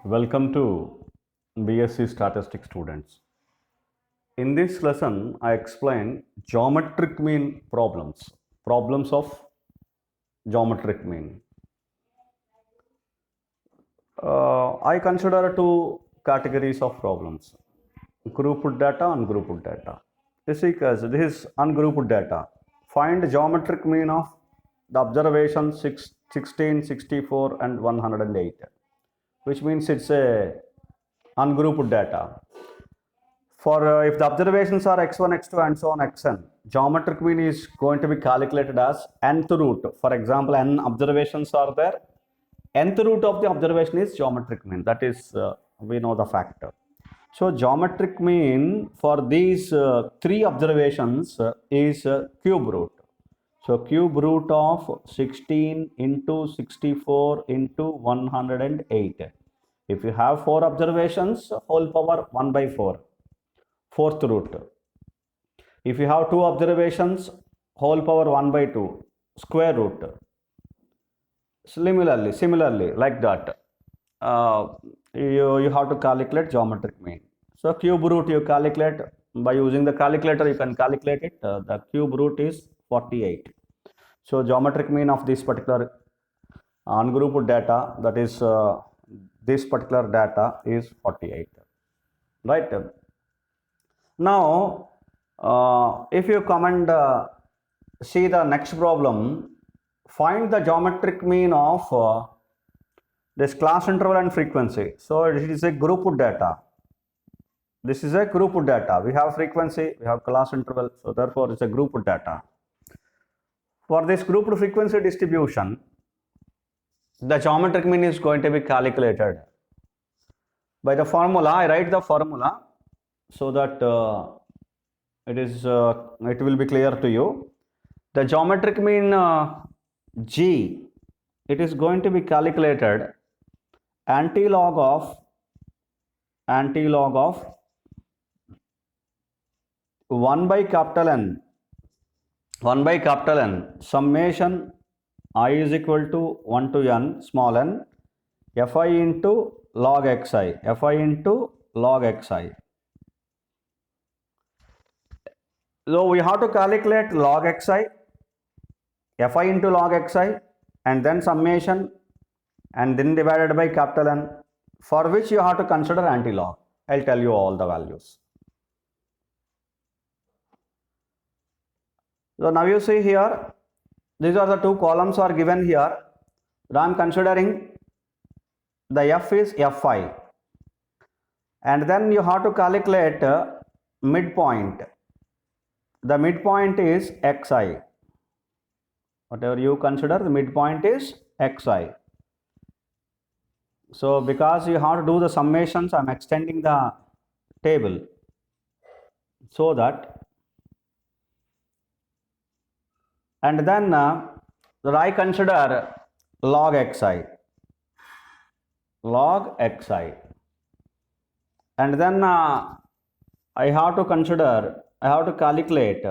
Welcome to BSc Statistics students. In this lesson, I explain geometric mean problems of geometric mean. I consider two categories of problems: grouped data, ungrouped data. This is ungrouped data. Find geometric mean of the observations 16, 64, and 108, which means it's a ungrouped data. For if the observations are x1, x2, and so on xn, geometric mean is going to be calculated as nth root. For example, n observations are there. Nth root of the observation is geometric mean. That is, we know the factor. So geometric mean for these three observations is cube root. So cube root of 16 into 64 into 108. If you have 4 observations, whole power 1 by 4. Fourth root. If you have 2 observations, whole power 1 by 2, square root. Similarly, like that, you have to calculate geometric mean. So cube root you calculate by using the calculator. You can calculate it. The cube root is 48. So geometric mean of this particular ungrouped data, that is this particular data, is 48. Right. Now, if you come and see the next problem, find the geometric mean of this class interval and frequency. So it is a grouped data. This is a grouped data. We have frequency, we have class interval, so therefore it's a grouped data. For this grouped frequency distribution, the geometric mean is going to be calculated by the formula. I write the formula so that it will be clear to you. The geometric mean G, it is going to be calculated antilog of 1 by capital N summation I is equal to 1 to n small n fi into log xi. So we have to calculate log xi, fi into log xi, and then summation, and then divided by capital N, for which you have to consider antilog. I'll tell you all the values. So now you see here, these are the two columns are given here. I am considering the f is fi, and then you have to calculate midpoint. The midpoint is xi. Whatever you consider, the midpoint is xi. So because you have to do the summations, I am extending the table so that, and then I consider log xi, and then I have to calculate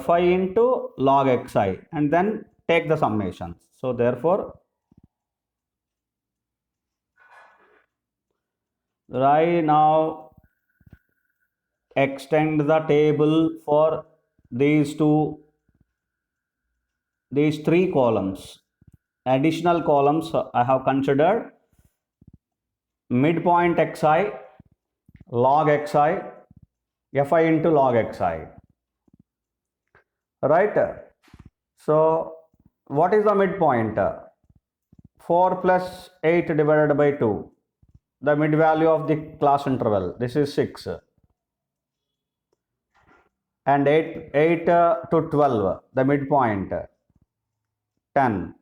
fi into log xi, and then take the summations. So therefore I now extend the table for these three columns. Additional columns I have considered midpoint xi, log xi, fi into log xi. Right. So what is the midpoint? 4 plus 8 divided by 2. The mid value of the class interval, this is 6. And 8 to 12, the midpoint, 10.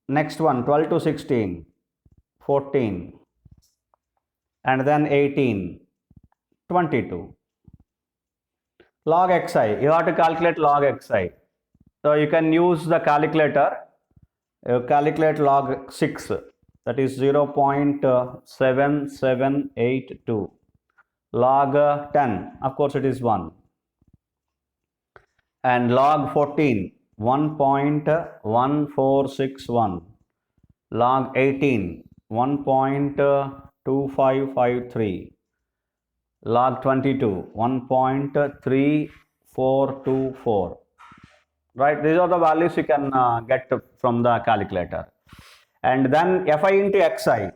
Next one, 12 to 16, 14. And then 18, 22. Log xi, you have to calculate log xi. So you can use the calculator. You calculate log 6, that is 0.7782. Log 10, of course it is 1. And log 14, 1.1461. Log 18, 1.2553, log 22, 1.3424. Right, these are the values you can get from the calculator. And then fi into xi,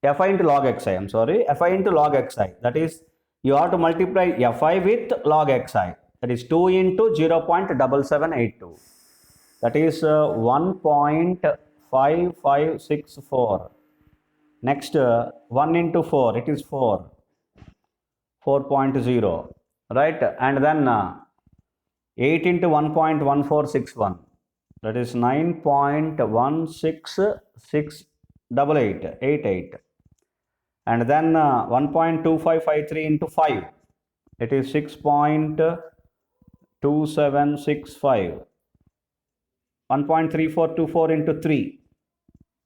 fi into log xi, I'm sorry, fi into log xi, that is you have to multiply fi with log xi, that is 2 into 0.7782, that is 1.5564. Next 1 into 4, it is 4, 4.0, right? And then 8 into 1.1461, that is 9.16688, and then 1.2553 into 5, it is 6.2765, 1.3424 into 3,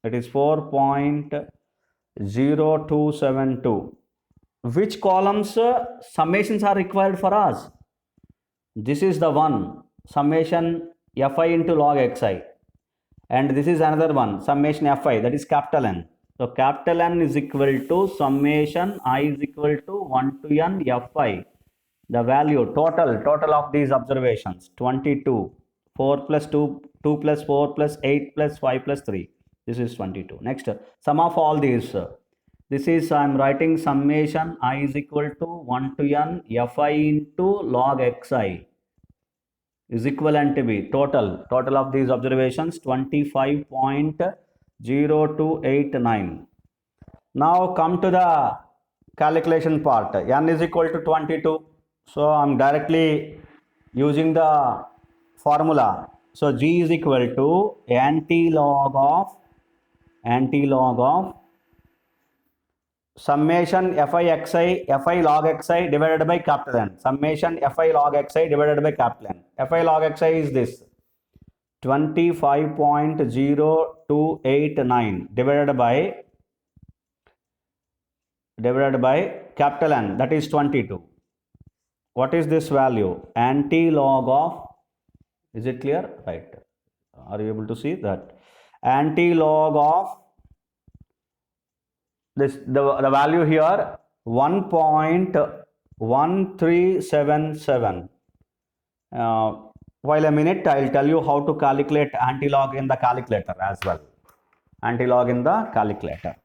it is 4.0272. Which columns summations are required for us? This is the one, summation fi into log xi, and this is another one, summation fi, that is capital N. So capital N is equal to summation I is equal to 1 to n fi, the value total of these observations 22, 4 plus 2, 2 plus 4 plus 8 plus 5 plus 3, this is 22. Next, sum of all these, this is I am writing summation I is equal to 1 to n fi into log xi is equivalent to be total of these observations 25.0289. Now come to the calculation part. N is equal to 22, so I'm directly using the formula. So G is equal to anti-log of summation fi log xi divided by capital N. Summation fi log xi divided by capital N. Fi log xi is this 25.0289 divided by capital N, that is 22. What is this value? Anti-log of, is it clear? Right. Are you able to see that? Anti-log of this, the value here 1.1377. While a minute, I will tell you how to calculate anti-log in the calculator as well. Anti-log in the calculator.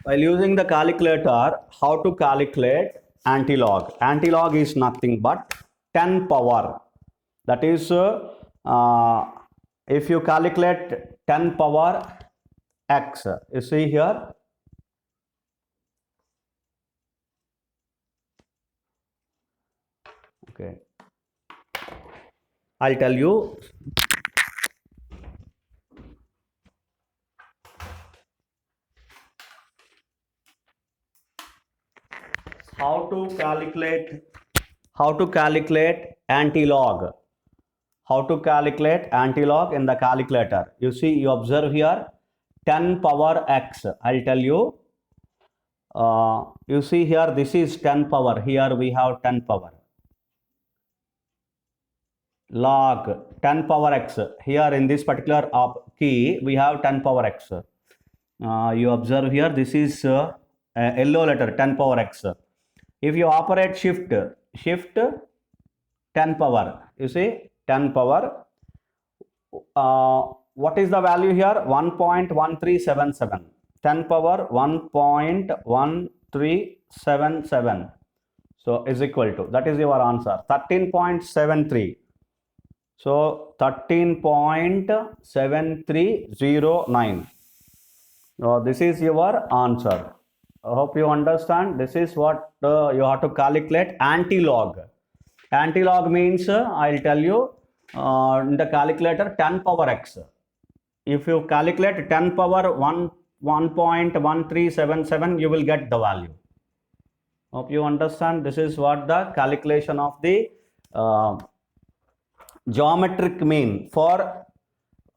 While using the calculator, how to calculate anti-log? Anti-log is nothing but 10 power. That is, if you calculate 10 power x, you see here, okay, I'll tell you. How to calculate anti-log. How to calculate anti-log in the calculator. You see, you observe here 10 power x. I'll tell you. You see here, this is 10 power. Here we have 10 power. Log 10 power x. Here in this particular key, we have 10 power x. You observe here, this is a yellow letter 10 power x. If you operate shift 10 power, you see 10 power, what is the value here? 1.1377. 10 power 1.1377. So is equal to, that is your answer, 13.73. So 13.7309. This is your answer. I hope you understand. This is what you have to calculate anti-log. Anti-log means, I'll tell you, in the calculator 10 power x. If you calculate 10 power 1.1377, you will get the value. Hope you understand. This is what the calculation of the geometric mean for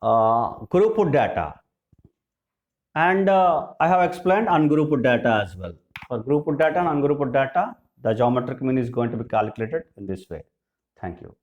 grouped data. And I have explained ungrouped data as well. For grouped data and ungrouped data, the geometric mean is going to be calculated in this way. Thank you.